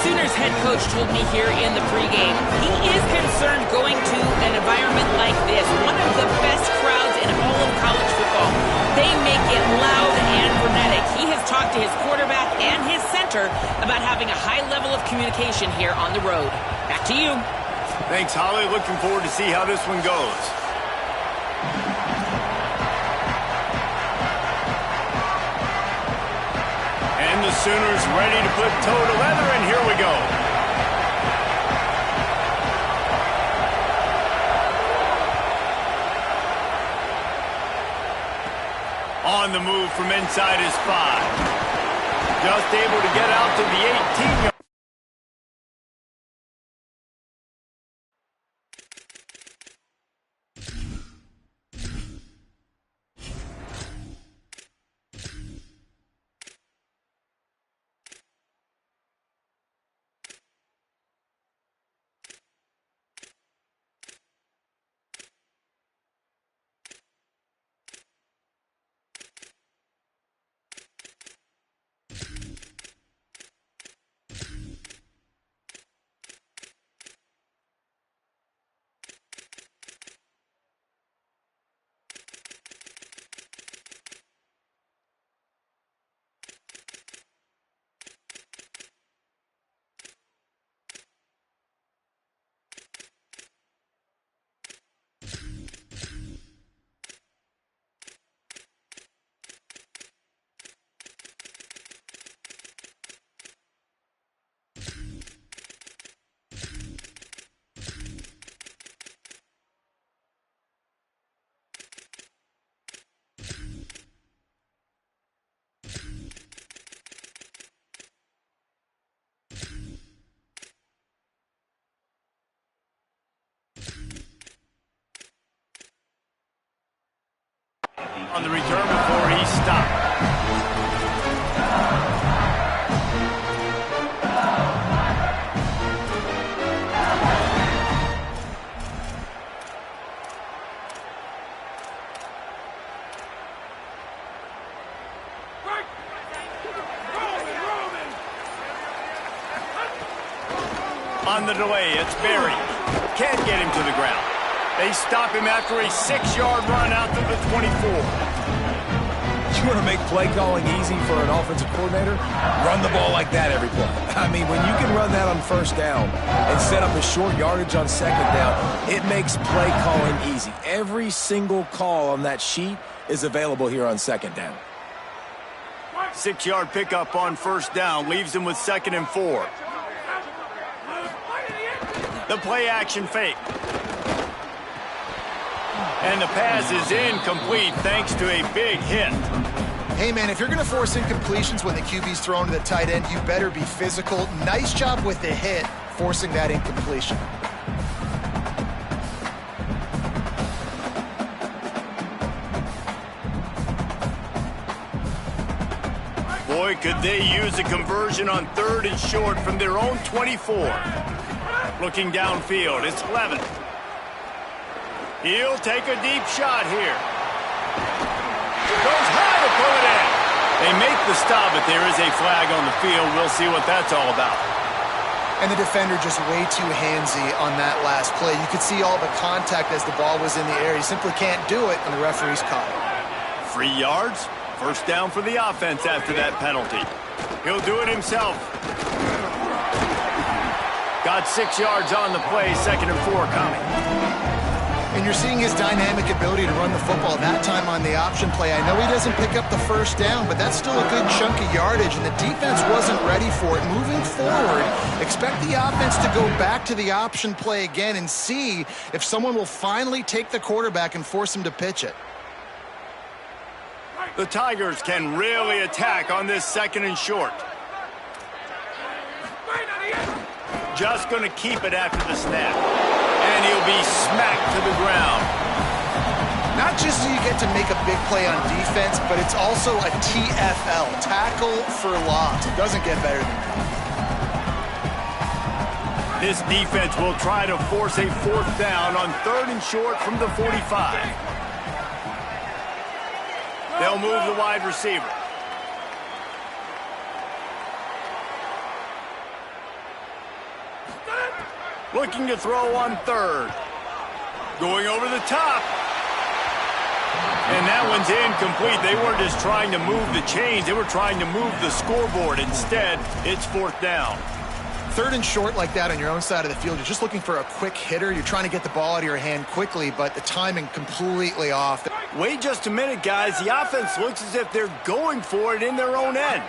Sooners head coach told me here in the pregame, he is concerned going to an environment like this, one of the best crowds in all of college football. They make it loud and frenetic. He has talked to his quarterback and his center about having a high level of communication here on the road. Back to you. Thanks, Holly. Looking forward to see how this one goes. And the Sooners ready to put toe to leather, and here we go. On the move from inside his 5. Just able to get out to the 18-yard. On the return before he stopped. On the delay, it's Berry. Can't get him to the ground. They stop him after a 6-yard run out to the 24. You want to make play calling easy for an offensive coordinator? Run the ball like that every play. I mean, when you can run that on first down and set up a short yardage on second down, it makes play calling easy. Every single call on that sheet is available here on second down. 6-yard pickup on first down leaves him with 2nd and 4. The play action fake. And the pass is incomplete thanks to a big hit. Hey, man, if you're going to force incompletions when the QB's thrown to the tight end, you better be physical. Nice job with the hit, forcing that incompletion. Boy, could they use a conversion on 3rd and short from their own 24. Looking downfield, it's Levin. He'll take a deep shot here. Goes high to pull it in. They make the stop, but there is a flag on the field. We'll see what that's all about. And the defender just way too handsy on that last play. You could see all the contact as the ball was in the air. He simply can't do it, and the referee's caught it. 3 yards. First down for the offense after that penalty. He'll do it himself. Got 6 yards on the play, 2nd and 4 coming. And you're seeing his dynamic ability to run the football, that time on the option play. I know he doesn't pick up the first down, but that's still a good chunk of yardage, and the defense wasn't ready for it. Moving forward, expect the offense to go back to the option play again and see if someone will finally take the quarterback and force him to pitch it. The Tigers can really attack on this 2nd and short. Just going to keep it after the snap. And he'll be smacked to the ground. Not just do you get to make a big play on defense, but it's also a TFL, tackle for loss. It doesn't get better than that. This defense will try to force a 4th down on 3rd and short from the 45. They'll move the wide receiver. Looking to throw on third. Going over the top. And that one's incomplete. They weren't just trying to move the chains. They were trying to move the scoreboard. Instead, it's fourth down. Third and short like that on your own side of the field, you're just looking for a quick hitter. You're trying to get the ball out of your hand quickly, but the timing completely off. Wait just a minute, guys. The offense looks as if they're going for it in their own end.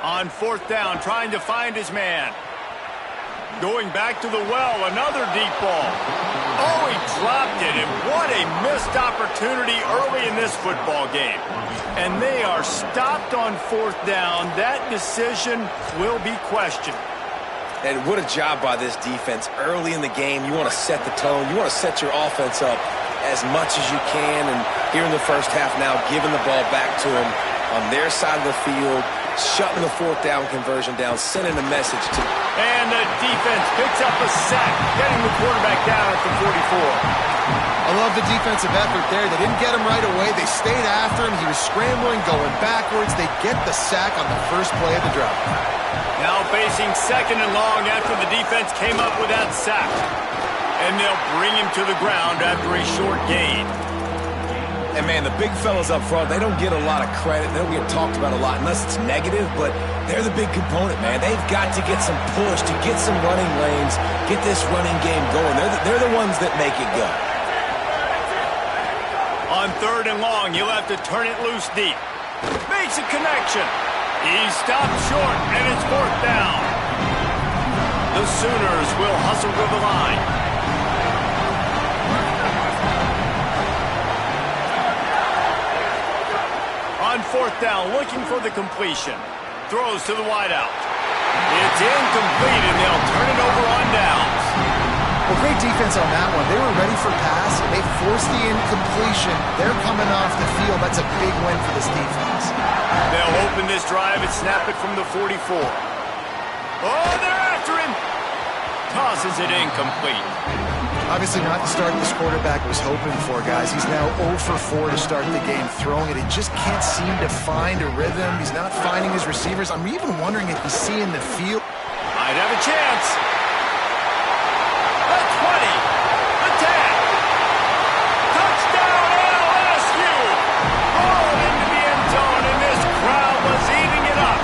On fourth down, trying to find his man. Going back to the well, another deep ball. Oh, he dropped it, and what a missed opportunity early in this football game. And they are stopped on fourth down. That decision will be questioned. And what a job by this defense. Early in the game, you want to set the tone. You want to set your offense up as much as you can. And here in the first half now, giving the ball back to them on their side of the field, shutting the fourth down conversion down, sending a message to... And the defense picks up a sack, getting the quarterback down at the 44. I love the defensive effort there. They didn't get him right away. They stayed after him. He was scrambling, going backwards. They get the sack on the first play of the drive. Now facing second and long after the defense came up with that sack. And they'll bring him to the ground after a short gain. And, man, the big fellas up front, they don't get a lot of credit. They don't get talked about a lot unless it's negative, but they're the big component, man. They've got to get some push, to get some running lanes, get this running game going. They're the ones that make it go. On third and long, he'll have to turn it loose deep. Makes a connection. He stopped short, and it's fourth down. The Sooners will hustle to the line. On fourth down, looking for the completion. Throws to the wideout. It's incomplete, and they'll turn it over on downs. Well, great defense on that one. They were ready for pass. They forced the incompletion. They're coming off the field. That's a big win for this defense. They'll open this drive and snap it from the 44. Oh, they're after him. Tosses it incomplete. Obviously not the start this quarterback was hoping for, guys. He's now 0 for 4 to start the game throwing it. He just can't seem to find a rhythm. He's not finding his receivers. I'm even wondering if he's seeing the field. Might have a chance. The 20. The 10. Touchdown LSU. Rolled into the end zone, and this crowd was eating it up.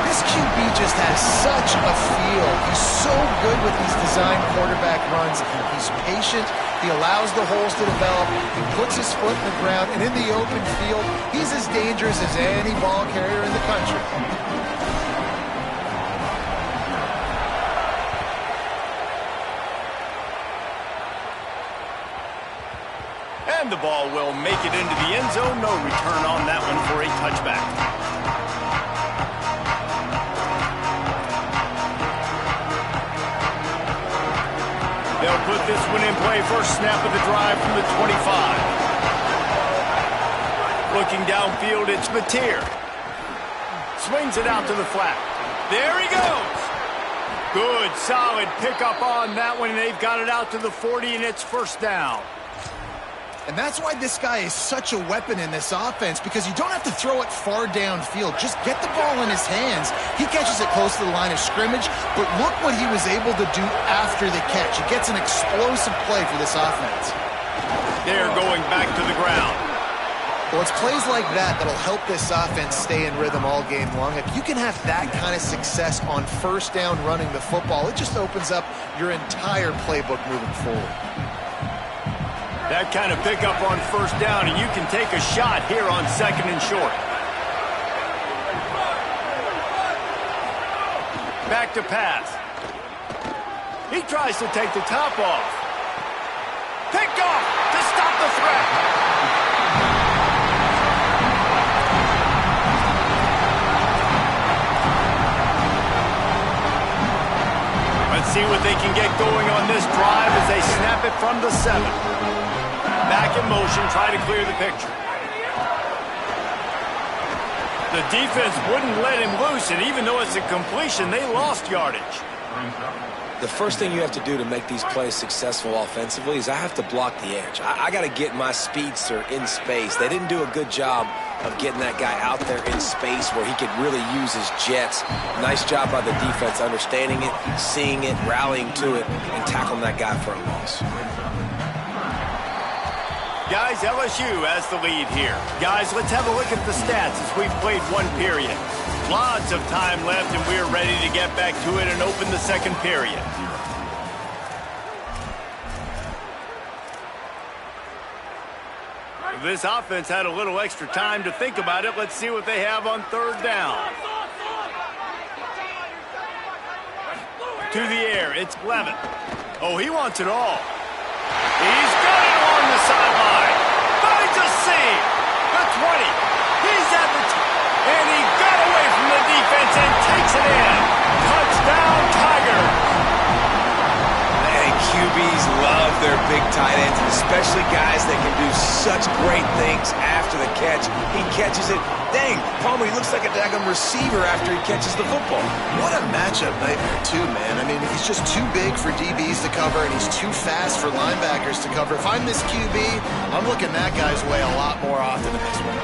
This QB just has such a feel. He's so good with these design quarterback runs. He's patient. He allows the holes to develop. He puts his foot in the ground, and in the open field, he's as dangerous as any ball carrier in the country. And the ball will make it into the end zone. No return on that one for a touchback. They'll put this one in play. First snap of the drive from the 25. Looking downfield, it's Mateer. Swings it out to the flat. There he goes. Good, solid pickup on that one. They've got it out to the 40, and it's first down. And that's why this guy is such a weapon in this offense, because you don't have to throw it far downfield. Just get the ball in his hands. He catches it close to the line of scrimmage, but look what he was able to do after the catch. He gets an explosive play for this offense. They're going back to the ground. Well, it's plays like that that'll help this offense stay in rhythm all game long. If you can have that kind of success on first down running the football, it just opens up your entire playbook moving forward. That kind of pickup on first down, and you can take a shot here on second and short. Back to pass. He tries to take the top off. Picked off to stop the threat. Let's see what they can get going on this drive as they snap it from the 7. Back in motion, try to clear the picture. The defense wouldn't let him loose, and even though it's a completion, they lost yardage. The first thing you have to do to make these plays successful offensively is I have to block the edge. I got to get my speedster in space. They didn't do a good job of getting that guy out there in space where he could really use his jets. Nice job by the defense understanding it, seeing it, rallying to it, and tackling that guy for a loss. Guys, LSU has the lead here. Guys, let's have a look at the stats as we've played one period. Lots of time left, and we're ready to get back to it and open the second period. This offense had a little extra time to think about it. Let's see what they have on third down. To the air, it's Levin. Oh, he wants it all. He's got it along the sideline. Finds a seam. The 20. He's at the and he got away from the defense and takes it in. Touchdown, Tigers. And QBs love their big tight ends, especially guys that can do such great things after the catch. He catches it. Dang, Palmer, he looks like a daggum receiver after he catches the football. What a matchup nightmare, too, man. I mean, he's just too big for DBs to cover, and he's too fast for linebackers to cover. If I'm this QB, I'm looking that guy's way a lot more often than this one.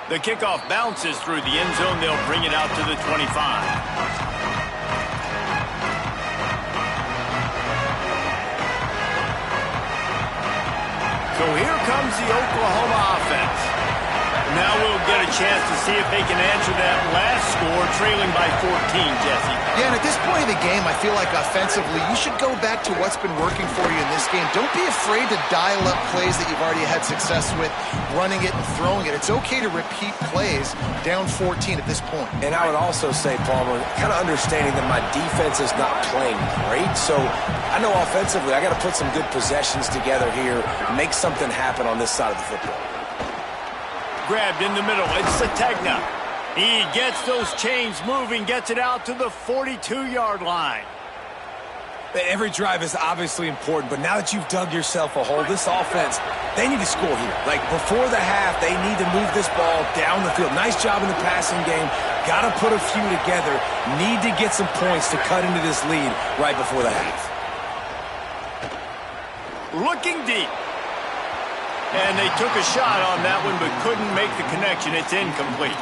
The kickoff bounces through the end zone. They'll bring it out to the 25. So here comes the Oklahoma offense. Now we'll get a chance to see if they can answer that last score, trailing by 14, Jesse. Yeah, and at this point of the game, I feel like offensively, you should go back to what's been working for you in this game. Don't be afraid to dial up plays that you've already had success with, running it and throwing it. It's okay to repeat plays down 14 at this point. And I would also say, Palmer, kind of understanding that my defense is not playing great, so I know offensively I got to put some good possessions together here, make something happen on this side of the football. Grabbed in the middle, it's Sategna. He gets those chains moving, gets it out to the 42-yard line. Every drive is obviously important, but now that you've dug yourself a hole, this offense, they need to score here. Like, before the half, they need to move this ball down the field. Nice job in the passing game. Got to put a few together. Need to get some points to cut into this lead right before the half. Looking deep. And they took a shot on that one, but couldn't make the connection. It's incomplete.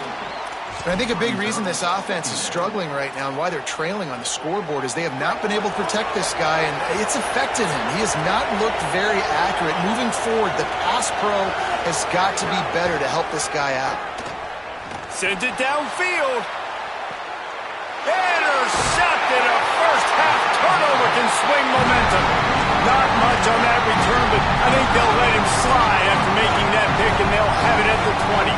And I think a big reason this offense is struggling right now and why they're trailing on the scoreboard is they have not been able to protect this guy, and it's affected him. He has not looked very accurate. Moving forward, the pass pro has got to be better to help this guy out. Sends it downfield. Intercepted. A first-half turnover can swing momentum. Not much on that return, but I think they'll let him slide after making that pick, and they'll have it at the 20.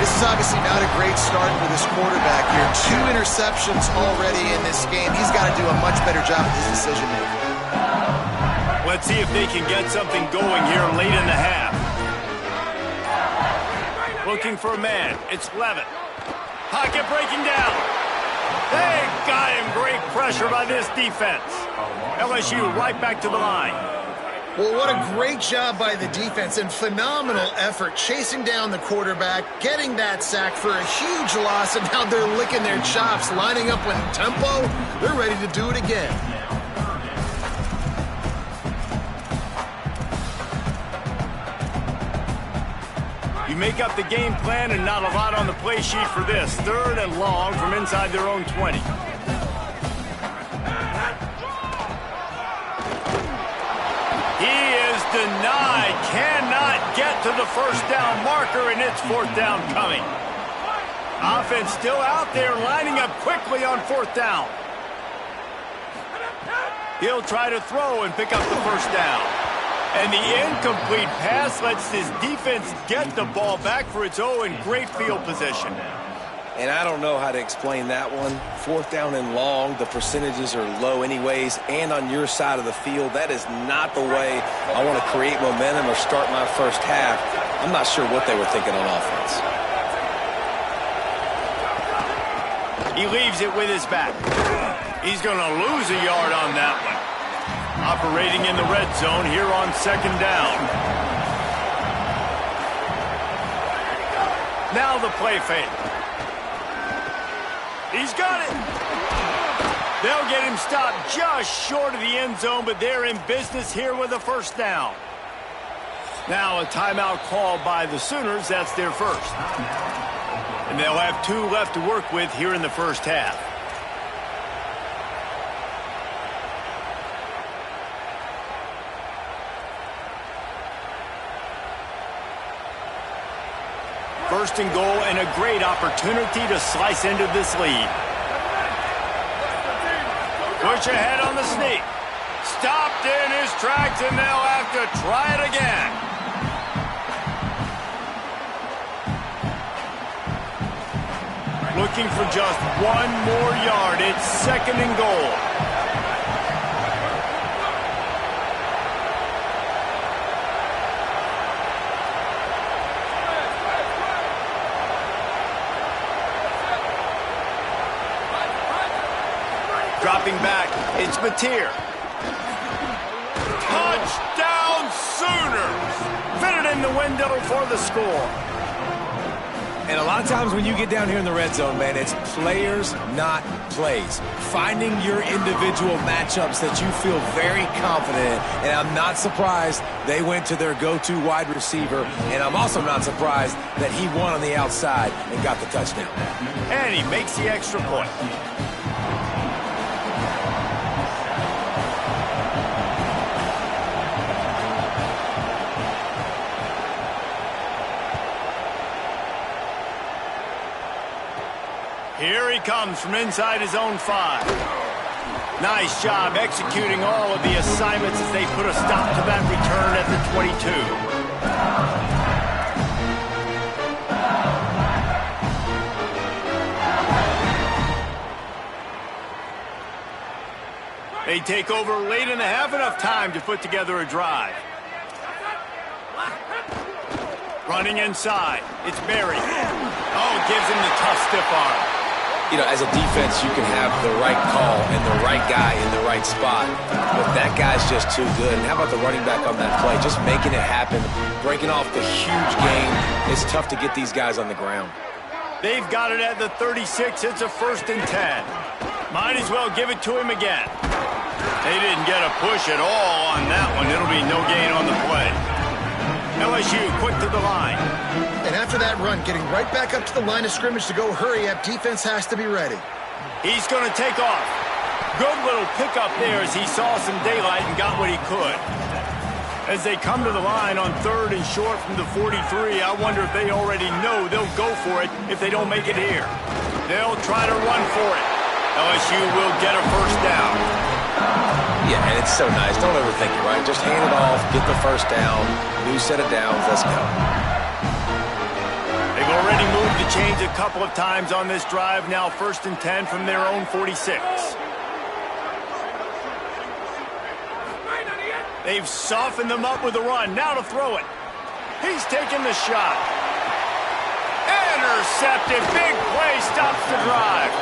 This is obviously not a great start for this quarterback here. 2 interceptions already in this game. He's got to do a much better job at his decision-making. Let's see if they can get something going here late in the half. Looking for a man. It's Levin. Pocket breaking down. They got him. Great pressure by this defense. LSU right back to the line. Well, what a great job by the defense and phenomenal effort chasing down the quarterback, getting that sack for a huge loss, and now they're licking their chops, lining up with tempo. They're ready to do it again. You make up the game plan and not a lot on the play sheet for this. 3rd and long from inside their own 20. He is denied. Cannot get to the first down marker, and it's 4th down coming. Offense still out there, lining up quickly on 4th down. He'll try to throw and pick up the first down. And the incomplete pass lets his defense get the ball back for its own great field position. And I don't know how to explain that one. 4th down and long, the percentages are low anyways, and on your side of the field, that is not the way I want to create momentum or start my first half. I'm not sure what they were thinking on offense. He leaves it with his back. He's going to lose a yard on that one. Operating in the red zone here on 2nd down. Now the play fake. He's got it. They'll get him stopped just short of the end zone, but they're in business here with a first down. Now a timeout called by the Sooners. That's their first. And they'll have 2 left to work with here in the first half. First and goal, and a great opportunity to slice into this lead. Push ahead on the sneak. Stopped in his tracks, and they'll have to try it again. Looking for just 1 more yard. It's second and goal. Dropping back, it's Mateer. Touchdown Sooners! Fitted in the window for the score. And a lot of times when you get down here in the red zone, man, it's players, not plays. Finding your individual matchups that you feel very confident in. And I'm not surprised they went to their go-to wide receiver. And I'm also not surprised that he won on the outside and got the touchdown. And he makes the extra point. Here he comes from inside his own 5. Nice job executing all of the assignments as they put a stop to that return at the 22. They take over late in the half, enough time to put together a drive. Running inside, it's Berry. Oh, gives him the tough stiff arm. You know, as a defense, you can have the right call and the right guy in the right spot, but that guy's just too good. And how about the running back on that play? Just making it happen, breaking off the huge gain. It's tough to get these guys on the ground. They've got it at the 36. It's a 1st and 10. Might as well give it to him again. They didn't get a push at all on that one. It'll be no gain on the play. LSU quick to the line. And after that run, getting right back up to the line of scrimmage to go hurry up, defense has to be ready. He's going to take off. Good little pickup there as he saw some daylight and got what he could. As they come to the line on 3rd and short from the 43, I wonder if they already know they'll go for it if they don't make it here. They'll try to run for it. LSU will get a first down. Yeah, and it's so nice. Don't overthink it, right? Just hand it off, get the first down, new set of downs, let's go. They've already moved the chains a couple of times on this drive. Now 1st and 10 from their own 46. They've softened them up with a run. Now to throw it. He's taking the shot. Intercepted. Big play stops the drive.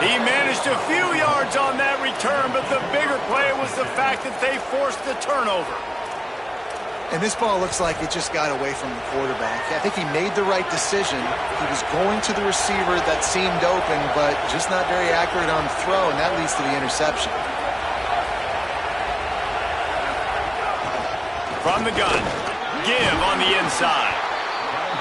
He managed a few yards on that return, but the bigger play was the fact that they forced the turnover. And this ball looks like it just got away from the quarterback. I think he made the right decision. He was going to the receiver that seemed open, but just not very accurate on the throw, and that leads to the interception. From the gun, give on the inside.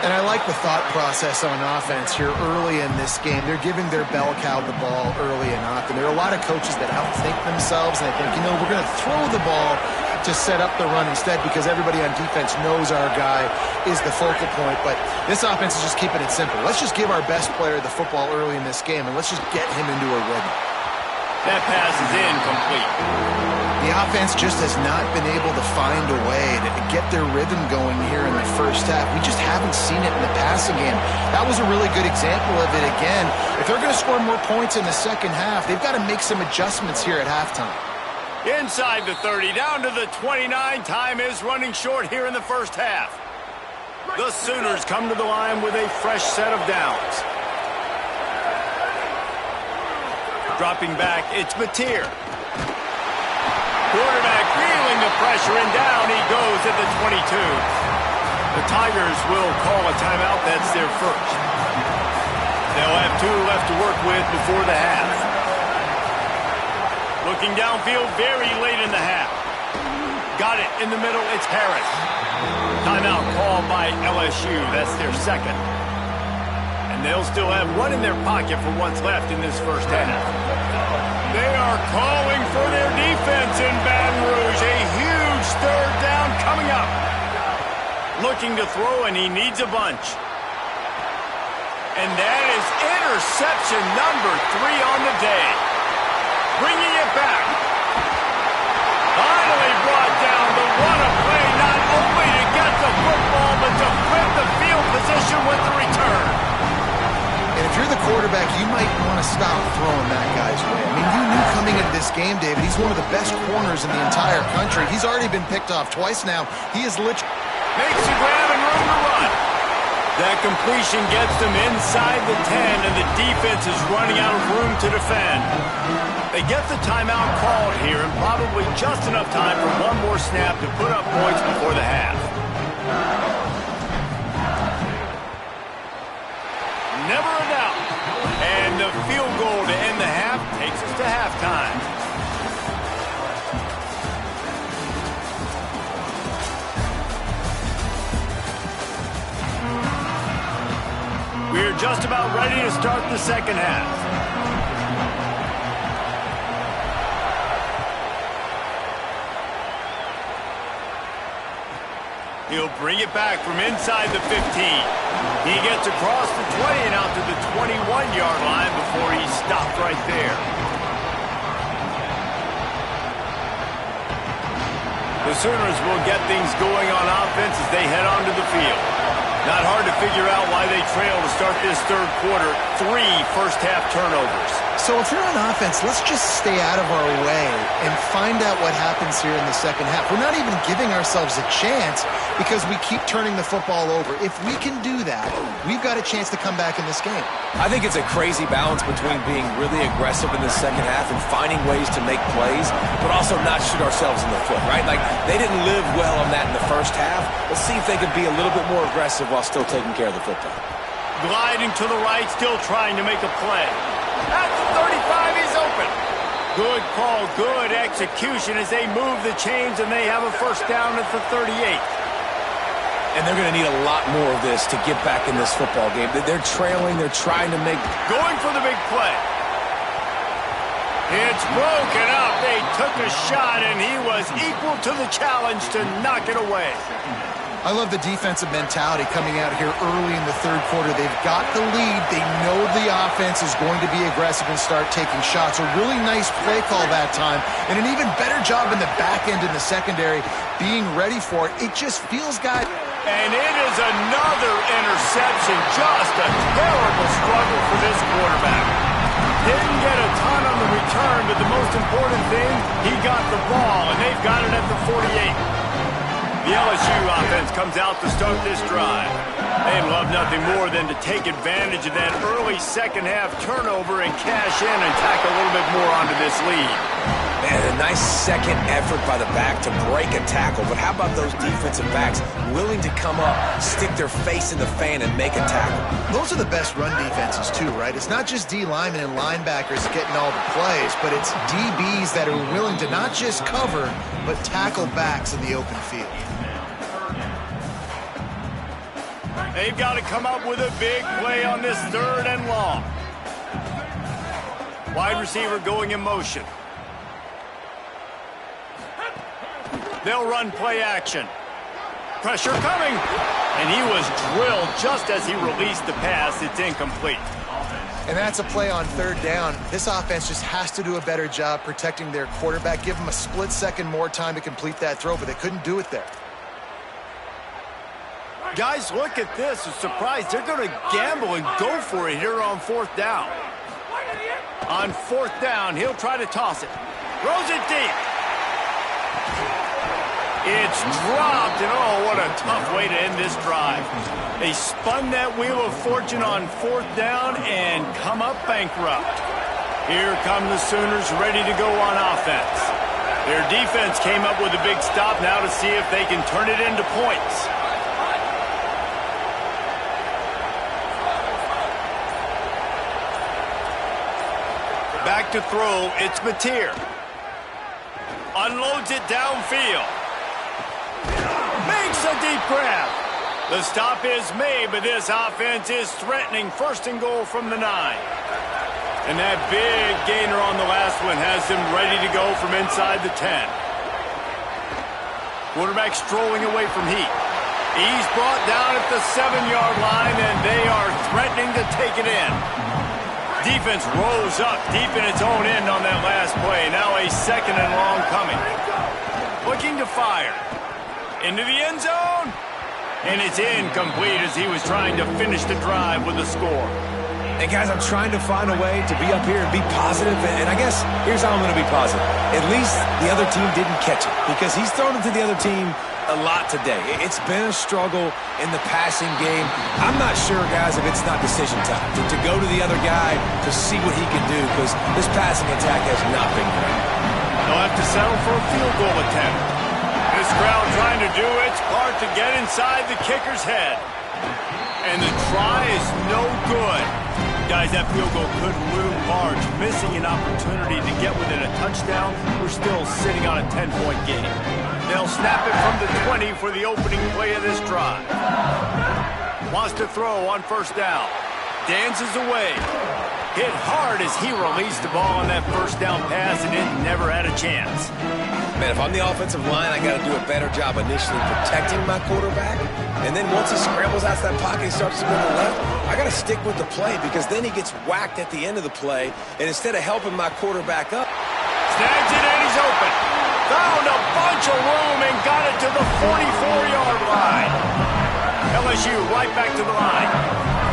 And I like the thought process on offense here early in this game. They're giving their bell cow the ball early enough. And there are a lot of coaches that outthink themselves, and they think, you know, we're going to throw the ball to set up the run instead because everybody on defense knows our guy is the focal point. But this offense is just keeping it simple. Let's just give our best player the football early in this game, and let's just get him into a rhythm. That pass is incomplete. The offense just has not been able to find a way to get their rhythm going here in the first half. We just haven't seen it in the passing game. That was a really good example of it again. If they're going to score more points in the second half, they've got to make some adjustments here at halftime. Inside the 30, down to the 29. Time is running short here in the first half. The Sooners come to the line with a fresh set of downs. Dropping back, it's Mateer. Quarterback feeling the pressure, and down he goes at the 22. The Tigers will call a timeout. That's their first. They'll have 2 left to work with before the half. Looking downfield very late in the half. Got it in the middle. It's Harris. Timeout called by LSU. That's their second. And they'll still have one in their pocket for what's left in this first half. They are calling for their defense in Baton Rouge. A huge third down coming up. Looking to throw, and he needs a bunch. And that is interception number 3 on the day. Bringing it back. Finally brought down the run-a-play, not only to get the football, but to flip the field position with the return. And if you're the quarterback, you might want to stop throwing that guy's way. I mean, you knew coming into this game, David, he's one of the best corners in the entire country. He's already been picked off twice now. He is literally... Makes the grab and room to run. That completion gets them inside the 10, and the defense is running out of room to defend. They get the timeout called here, and probably just enough time for one more snap to put up points before the half. Never a doubt. And the field goal to end the half takes us to halftime. We're just about ready to start the second half. He'll bring it back from inside the 15. He gets across the 20 and out to the 21-yard line before he's stopped right there. The Sooners will get things going on offense as they head onto the field. Not hard to figure out why they trail to start this third quarter. 3 first-half turnovers. So if you're on offense, let's just stay out of our way and find out what happens here in the second half. We're not even giving ourselves a chance because we keep turning the football over. If we can do that, we've got a chance to come back in this game. I think it's a crazy balance between being really aggressive in the second half and finding ways to make plays, but also not shoot ourselves in the foot, right? Like, they didn't live well on that in the first half. Let's see if they can be a little bit more aggressive while still taking care of the football. Gliding to the right, still trying to make a play. At the 35, he's open. Good call, good execution as they move the chains, and they have a first down at the 38. And they're going to need a lot more of this to get back in this football game. They're trailing. They're trying to make... Going for the big play. It's broken up. They took a shot, and he was equal to the challenge to knock it away. I love the defensive mentality coming out here early in the third quarter. They've got the lead. They know the offense is going to be aggressive and start taking shots. A really nice play call that time, and an even better job in the back end in the secondary being ready for it. It just feels, guys... And it is another interception. Just a terrible struggle for this quarterback. Didn't get a ton on the return, but the most important thing, he got the ball, and they've got it at the 48. The LSU offense comes out to start this drive. They'd love nothing more than to take advantage of that early second-half turnover and cash in and tack a little bit more onto this lead. Man, a nice second effort by the back to break a tackle. But how about those defensive backs willing to come up, stick their face in the fan, and make a tackle? Those are the best run defenses, too, right? It's not just D linemen and linebackers getting all the plays, but it's DBs that are willing to not just cover, but tackle backs in the open field. They've got to come up with a big play on this third and long. Wide receiver going in motion. They'll run play action. Pressure coming. And he was drilled just as he released the pass. It's incomplete. And that's a play on third down. This offense just has to do a better job protecting their quarterback. Give them a split second more time to complete that throw, but they couldn't do it there. Guys, look at this. I'm surprised they're going to gamble and go for it here on fourth down. On fourth down, he'll try to toss it. Throws it deep. It's dropped, and oh, what a tough way to end this drive. They spun that wheel of fortune on fourth down and come up bankrupt. Here come the Sooners ready to go on offense. Their defense came up with a big stop now to see if they can turn it into points. Back to throw, it's Mateer. Unloads it downfield. Makes a deep grab. The stop is made, but this offense is threatening 1st and goal from the 9. And that big gainer on the last one has them ready to go from inside the 10. Quarterback strolling away from heat. He's brought down at the 7-yard line, and they are threatening to take it in. Defense rose up deep in its own end on that last play. Now a 2nd and long coming. Looking to fire. Into the end zone. And it's incomplete as he was trying to finish the drive with a score. And guys, I'm trying to find a way to be up here and be positive, and I guess here's how I'm going to be positive. At least the other team didn't catch it, because he's thrown it to the other team a lot today. It's been a struggle in the passing game. I'm not sure, guys, if it's not decision time to go to the other guy to see what he can do, because this passing attack has not been great. They'll have to settle for a field goal attempt. This crowd trying to do its part to get inside the kicker's head. And the try is no good. Guys, that field goal could loom large. Missing an opportunity to get within a touchdown. We're still sitting on a 10-point game. They'll snap it from the 20 for the opening play of this drive. Wants to throw on 1st down. Dances away. Hit hard as he released the ball on that 1st down pass, and it never had a chance. Man, if I'm the offensive line, I got to do a better job initially protecting my quarterback. And then once he scrambles out of that pocket and starts to go to the left, I got to stick with the play, because then he gets whacked at the end of the play. And instead of helping my quarterback up, snags it and he's open. Found a bunch of room and got it to the 44-yard line. LSU right back to the line.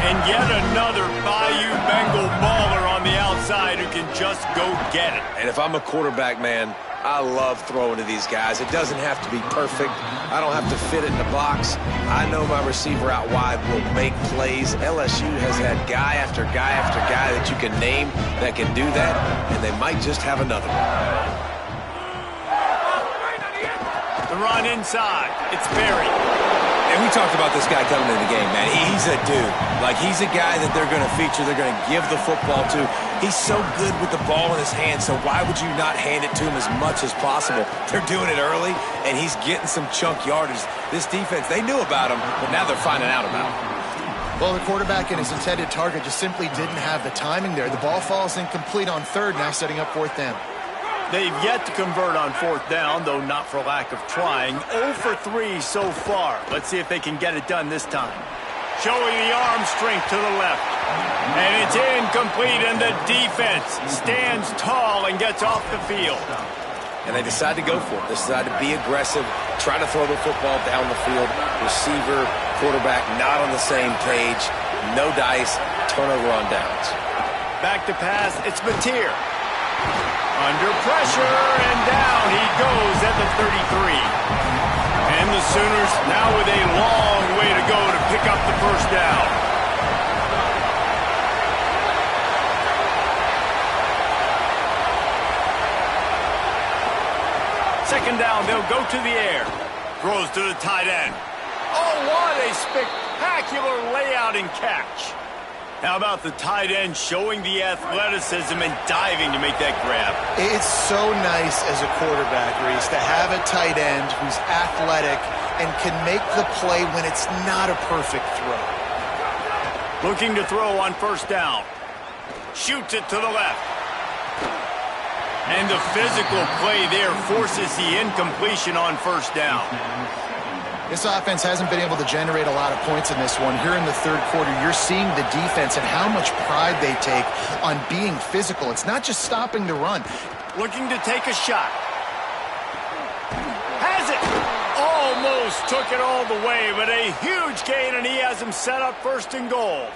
And yet another Bayou Bengal baller on the outside who can just go get it. and if I'm a quarterback, man, I love throwing to these guys. It doesn't have to be perfect. I don't have to fit it in the box. I know my receiver out wide will make plays. LSU has had guy after guy after guy that you can name that can do that, and they might just have another one. The run inside. It's Berry. And we talked about this guy coming into the game, man. He's a dude. Like, he's a guy that they're going to feature, they're going to give the football to. He's so good with the ball in his hand, so why would you not hand it to him as much as possible? They're doing it early, and he's getting some chunk yardage. This defense, they knew about him, but now they're finding out about him. Well, the quarterback and his intended target just simply didn't have the timing there. The ball falls incomplete on 3rd, now setting up 4th down. They've yet to convert on 4th down, though not for lack of trying. 0 for 3 so far. Let's see if they can get it done this time. Showing the arm strength to the left. And it's incomplete, and the defense stands tall and gets off the field. And they decide to go for it. They decide to be aggressive, try to throw the football down the field. Receiver, quarterback, not on the same page. No dice, turnover on downs. Back to pass, it's Mateer. Under pressure, and down he goes at the 33. And the Sooners now with a long way to go to pick up the 1st down. Second down, they'll go to the air. Throws to the tight end. Oh, what a spectacular layout and catch. How about the tight end showing the athleticism and diving to make that grab? It's so nice as a quarterback, Reese, to have a tight end who's athletic and can make the play when it's not a perfect throw. Looking to throw on 1st down. Shoots it to the left. And the physical play there forces the incompletion on 1st down. This offense hasn't been able to generate a lot of points in this one. Here in the 3rd quarter, you're seeing the defense and how much pride they take on being physical. It's not just stopping the run. Looking to take a shot. Has it. Almost took it all the way, but a huge gain, and he has him set up 1st and goal.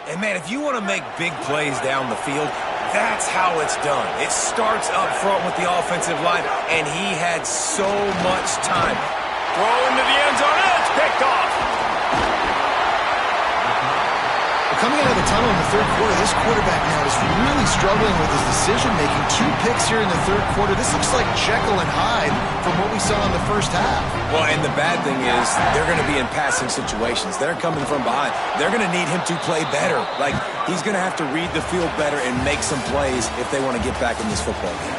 And, man, if you want to make big plays down the field, that's how it's done. It starts up front with the offensive line, and he had so much time. Throw into the end zone, and it's picked off. Coming out of the tunnel in the 3rd quarter, this quarterback now is really struggling with his decision-making. 2 picks here in the 3rd quarter. This looks like Jekyll and Hyde from what we saw in the 1st half. Well, and the bad thing is they're going to be in passing situations. They're coming from behind. They're going to need him to play better. Like, he's going to have to read the field better and make some plays if they want to get back in this football game.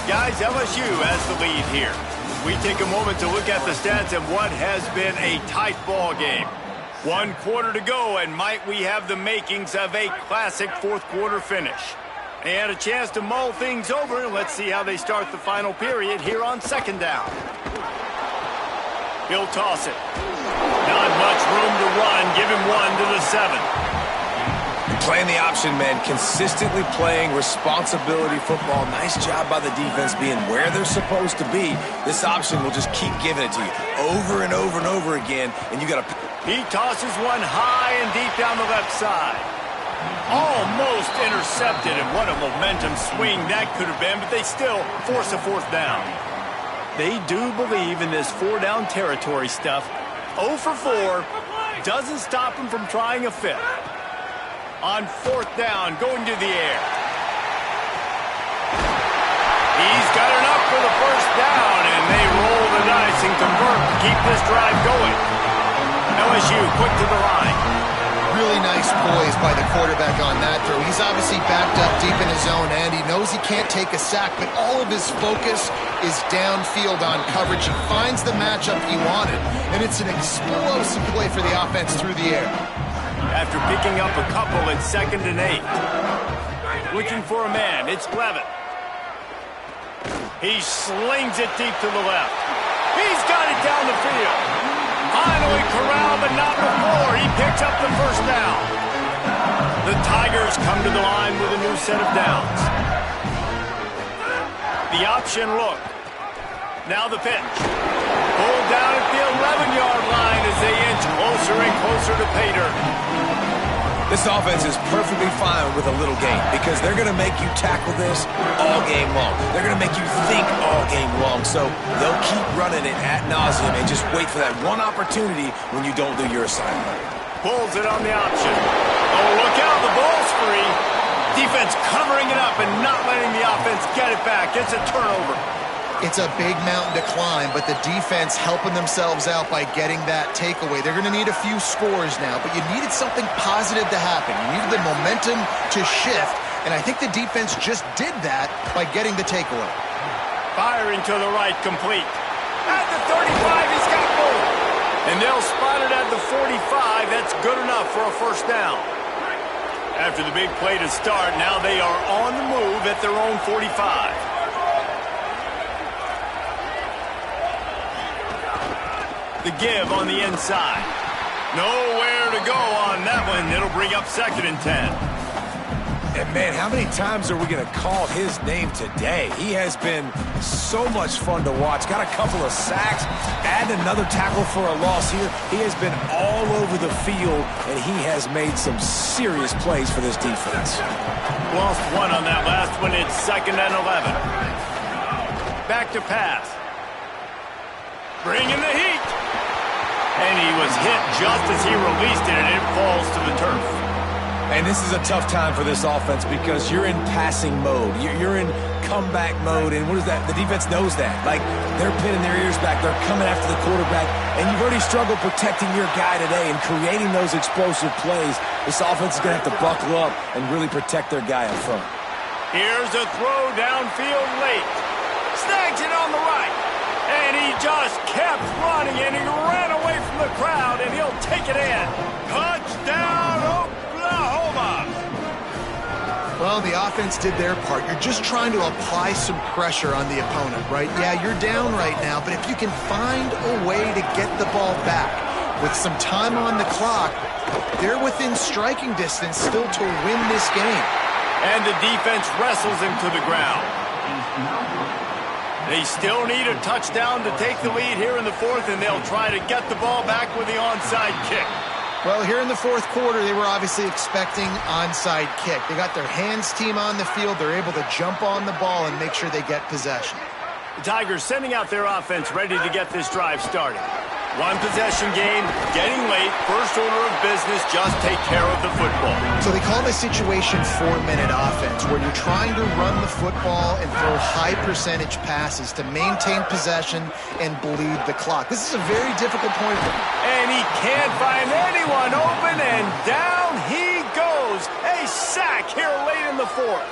Guys, LSU has the lead here. We take a moment to look at the stats and what has been a tight ball game. 1 quarter to go, and might we have the makings of a classic fourth quarter finish. And a chance to mull things over. Let's see how they start the final period here on second down. He'll toss it. Not much room to run. Give him 1 to the 7. Playing the option, man, consistently playing responsibility football. Nice job by the defense being where they're supposed to be. This option will just keep giving it to you over and over and over again, and you got to... He tosses one high and deep down the left side. Almost intercepted, and what a momentum swing that could have been, but they still force a 4th down. They do believe in this 4-down territory stuff. 0 for 4 doesn't stop him from trying a 5th. On 4th down, going to the air. He's got enough for the 1st down, and they roll the dice and convert to keep this drive going. LSU quick to the line. Really nice poise by the quarterback on that throw. He's obviously backed up deep in his own end. He knows he can't take a sack, but all of his focus is downfield on coverage. He finds the matchup he wanted, and it's an explosive play for the offense through the air. After picking up a couple at 2nd and 8. Looking for a man, it's Levitt. He slings it deep to the left. He's got it down the field. Finally corralled, but not before. He picks up the 1st down. The Tigers come to the line with a new set of downs. The option look. Now the pitch. Pulled down at the 11-yard line as they inch closer and closer to pay dirt. This offense is perfectly fine with a little game because they're going to make you tackle this all game long. They're going to make you think all game long. So they'll keep running it ad nauseum and just wait for that one opportunity when you don't do your assignment. Pulls it on the option. Oh, look out, the ball's free. Defense covering it up and not letting the offense get it back. It's a turnover. It's a big mountain to climb, but the defense helping themselves out by getting that takeaway. They're going to need a few scores now, but you needed something positive to happen. You needed the momentum to shift, and I think the defense just did that by getting the takeaway. Firing to the right, complete. At the 35, he's got both. And they'll spot it at the 45. That's good enough for a 1st down. After the big play to start, now they are on the move at their own 45. The give on the inside. Nowhere to go on that one. It'll bring up 2nd and 10. And, man, how many times are we going to call his name today? He has been so much fun to watch. Got a couple of sacks. Add another tackle for a loss here. He has been all over the field, and he has made some serious plays for this defense. Lost 1 on that last one. It's 2nd and 11. Back to pass. Bringing the heat. And he was hit just as he released it, and it falls to the turf. And this is a tough time for this offense because you're in passing mode. You're in comeback mode, and what is that? The defense knows that. Like, they're pinning their ears back. They're coming after the quarterback, and you've already struggled protecting your guy today and creating those explosive plays. This offense is going to have to buckle up and really protect their guy up front. Here's a throw downfield late. Snags it on the right. And he just kept running, and he ran away from the crowd, and he'll take it in. Touchdown, Oklahoma! Well, the offense did their part. You're just trying to apply some pressure on the opponent, right? Yeah, you're down right now, but if you can find a way to get the ball back with some time on the clock, they're within striking distance still to win this game. And the defense wrestles him to the ground. They still need a touchdown to take the lead here in the 4th, and they'll try to get the ball back with the onside kick. Well, here in the 4th quarter, they were obviously expecting onside kick. They got their hands team on the field. They're able to jump on the ball and make sure they get possession. The Tigers sending out their offense ready to get this drive started. 1 possession game, getting late, first order of business, just take care of the football. So they call this situation 4-minute offense, where you're trying to run the football and throw high percentage passes to maintain possession and bleed the clock. This is a very difficult point for him. And he can't find anyone open, and down he goes. A sack here late in the 4th.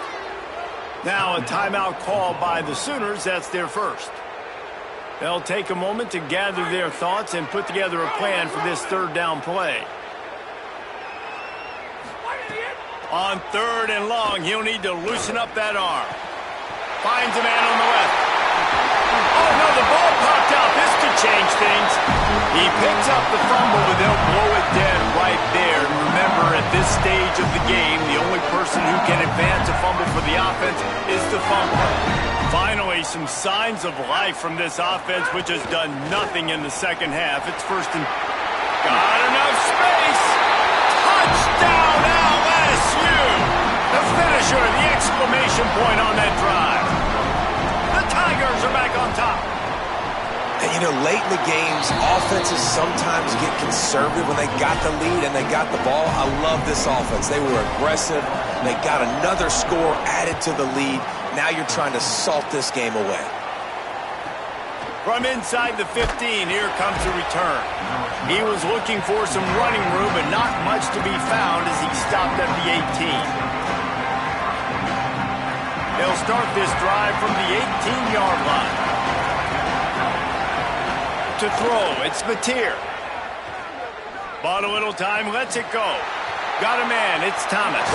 Now a timeout call by the Sooners. That's their first. They'll take a moment to gather their thoughts and put together a plan for this third down play. On 3rd and long, he'll need to loosen up that arm. Finds a man on the left. Oh, no, the ball popped out. This could change things. He picks up the fumble, but they'll blow it dead right there. And remember, at this stage of the game, the only person who can advance a fumble for the offense is the fumbler. Finally, some signs of life from this offense, which has done nothing in the second half. It's first and... Got enough space. Touchdown, LSU. The finisher, the exclamation point on that drive. The Tigers are back on top. And, you know, late in the games, offenses sometimes get conservative when they got the lead and they got the ball. I love this offense. They were aggressive. They got another score added to the lead. Now you're trying to salt this game away. From inside the 15, here comes the return. He was looking for some running room, but not much to be found as he stopped at the 18. They'll start this drive from the 18-yard line. To throw, it's Mateer. Bought a little time, lets it go. Got a man, it's Thomas.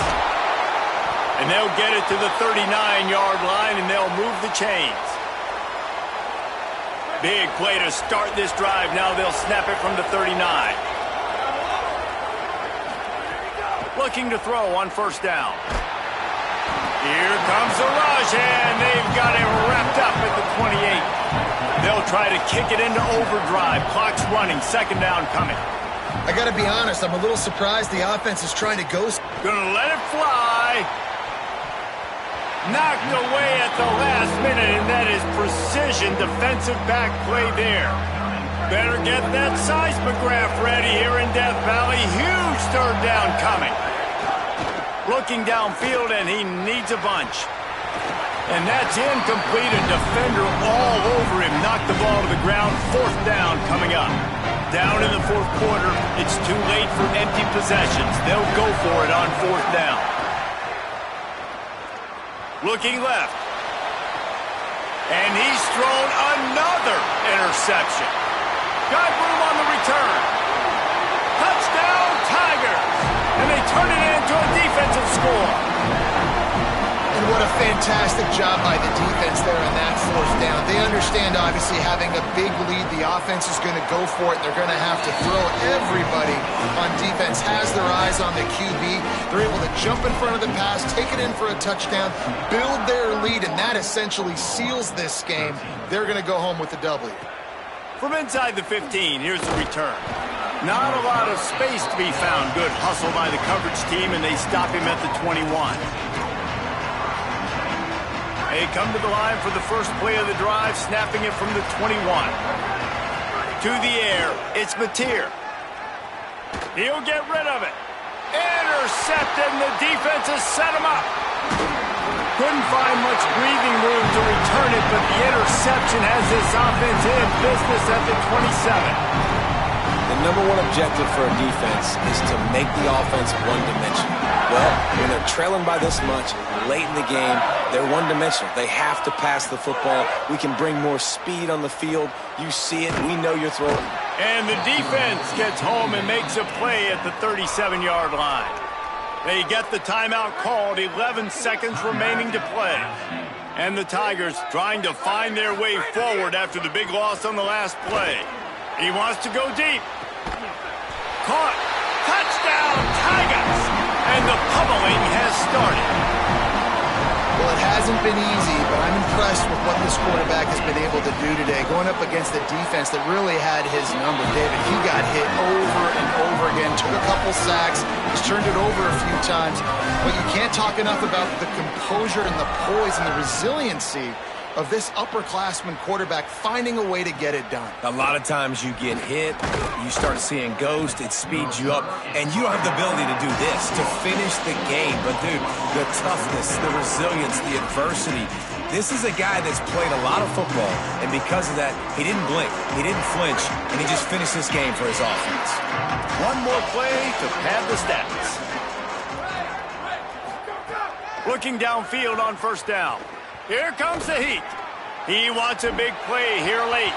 And they'll get it to the 39-yard line, and they'll move the chains. Big play to start this drive. Now they'll snap it from the 39. Looking to throw on 1st down. Here comes the rush, and they've got him wrapped up at the 28. They'll try to kick it into overdrive. Clock's running. 2nd down coming. I got to be honest, I'm a little surprised the offense is trying to go. Gonna let it fly. Knocked away at the last minute, and that is precision defensive back play there. Better get that seismograph ready here in Death Valley. Huge 3rd down coming. Looking downfield, and he needs a bunch. And that's incomplete. A defender all over him. Knocked the ball to the ground. 4th down coming up. Down in the 4th quarter. It's too late for empty possessions. They'll go for it on 4th down. Looking left. And he's thrown another interception. Got room on the return. Touchdown, Tigers. And they turn it into a defensive score. And what a fantastic job by the defense there on that 4th down. They understand, obviously, having a big lead. The offense is going to go for it. They're going to have to throw. Everybody on defense has their eyes on the QB. They're able to jump in front of the pass, take it in for a touchdown, build their lead, and that essentially seals this game. They're going to go home with the W. From inside the 15, here's the return. Not a lot of space to be found. Good hustle by the coverage team, and they stop him at the 21. They come to the line for the first play of the drive, snapping it from the 21. To the air, it's Mateer. He'll get rid of it. Intercepted, and the defense has set him up. Couldn't find much breathing room to return it, but the interception has this offense in business at the 27. The number one objective for a defense is to make the offense one-dimensional. Well, when they're trailing by this much, late in the game, they're one-dimensional. They have to pass the football. We can bring more speed on the field. You see it. We know you're throwing. And the defense gets home and makes a play at the 37-yard line. They get the timeout called, 11 seconds remaining to play. And the Tigers trying to find their way forward after the big loss on the last play. He wants to go deep. Caught. Touchdown, Tigers! And the pummeling has started. Well, it hasn't been easy, but I'm impressed with what this quarterback has been able to do today, going up against a defense that really had his number. David, he got hit over and over again, took a couple sacks, he's turned it over a few times, but you can't talk enough about the composure and the poise and the resiliency of this upperclassman quarterback finding a way to get it done. A lot of times you get hit, you start seeing ghosts, it speeds you up, and you don't have the ability to do this, to finish the game. But, dude, the toughness, the resilience, the adversity, this is a guy that's played a lot of football, and because of that, he didn't blink, he didn't flinch, and he just finished this game for his offense. One more play to pad the stats. Looking downfield on first down. Here comes the heat. He wants a big play here late.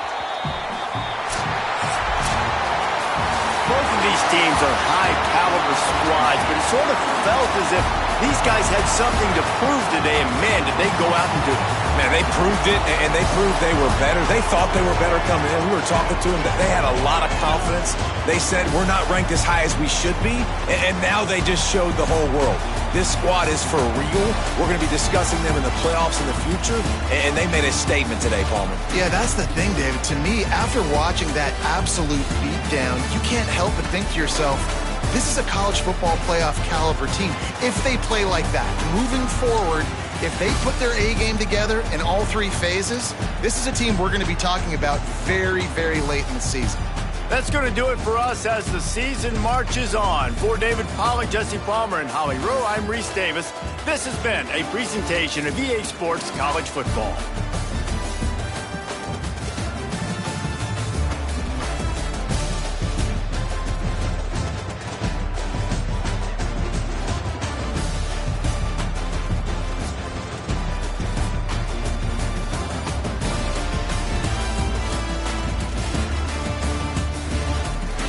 Both of these teams are high-caliber squads, but it sort of felt as if these guys had something to prove today, and man, did they go out and do it. Man, they proved it, and they proved they were better. They thought they were better coming in. We were talking to them that they had a lot of confidence. They said, we're not ranked as high as we should be, and now they just showed the whole world. This squad is for real. We're going to be discussing them in the playoffs in the future, and they made a statement today, Palmer. Yeah, that's the thing, David. To me, after watching that absolute beatdown, you can't help but think to yourself, this is a college football playoff caliber team. If they play like that, moving forward, if they put their A game together in all three phases, this is a team we're going to be talking about very, very late in the season. That's going to do it for us as the season marches on. For David Pollack, Jesse Palmer, and Holly Rowe, I'm Reese Davis. This has been a presentation of EA Sports College Football.